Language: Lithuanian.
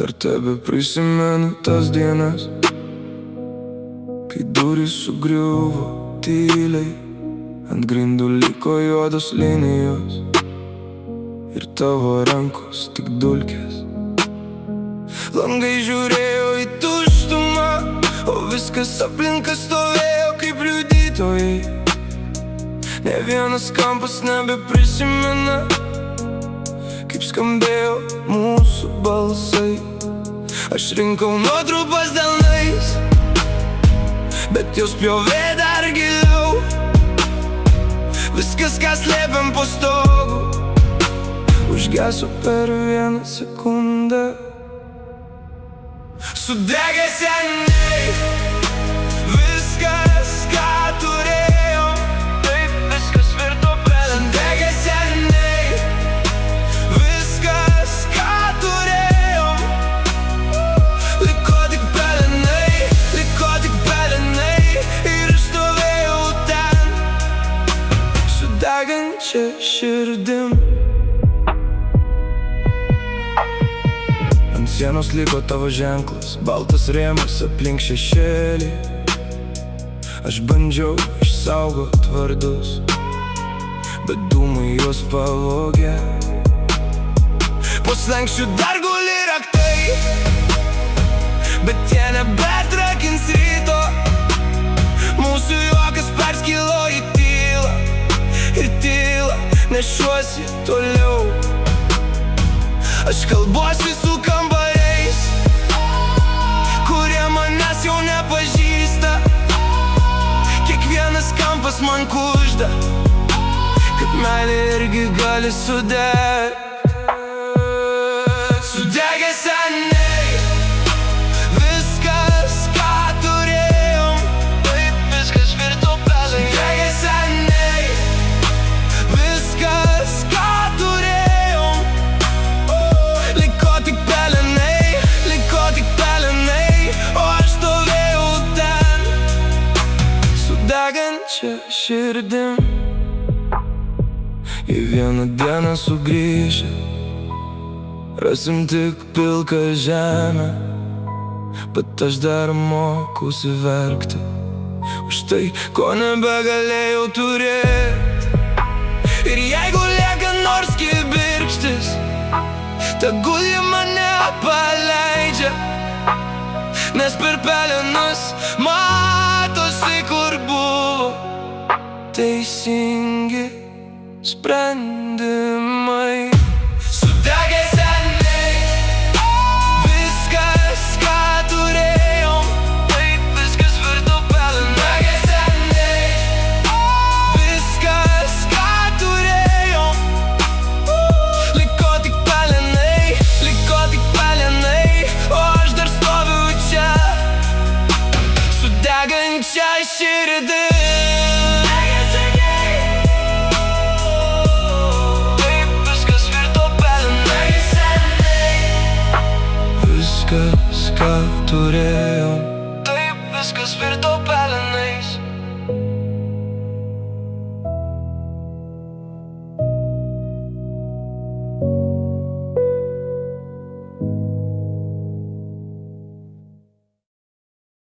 Dar tebe prisimenu tas dienas, kai durys sugriuvo tyliai, ant grindų liko juodos linijos ir tavo rankos tik dulkės. Langai žiūrėjo į tuštumą, o viskas aplinka stovėjo kaip liudytojai. Ne vienas kampas nebeprisimena, kaip skambėjo mūsų balsai. Aš rinkau nuotrupas delnais, bet jos pjovė dar giliau. Viskas, ką slėpėm po stogu, užgeso per vieną sekundę. Sudegė seniai viskas, ką turėjom, taip viskas virto pelenais. Sudegė seniai viskas, ką turėjom, liko tik pelenai, liko tik pelenai. Ir aš stovėjau ten su degančia širdim. Ant sienos liko tavo ženklas, baltas rėmas aplink šešėlį. Aš bandžiau išsaugot vardus, bet dūmai juos pavogė. Po slenkščiu dar guli raktai, bet tie nebetrakins ryto. Mūsų juokas perskilo į tylą, ir tylą nešuosi toliau. Aš kalbuosi su kambariais, kurie manęs jau nepažįsta. Kiekvienas kampas man kužda, kad meilė irgi gali sudegt. Sudegė seniai viskas, ką turėjom, taip viskas virto pelenais. Sudegė seniai viskas, ką turėjom, liko tik pelenai, liko tik pelenai. O aš stovėjau ten su degančia širdim. Į vieną dieną sugrįžę rasim tik pilką žemę, bet aš dar mokausi verkti už tai, ko nebegalėjau turėt. Ir jeigu lieka nors kibirkštis, tegul ji mane paleidžia, nes per pelenus matosi, kur buvo teisingi sprendimai. Sudegė seniai viskas, ką turėjom, taip viskas virto pelenais. Sudegė seniai viskas, ką turėjom, liko tik pelenai, liko tik pelenai. O aš dar stoviu čia su degančia širdim. Viskas, ką turėjom, taip viskas virto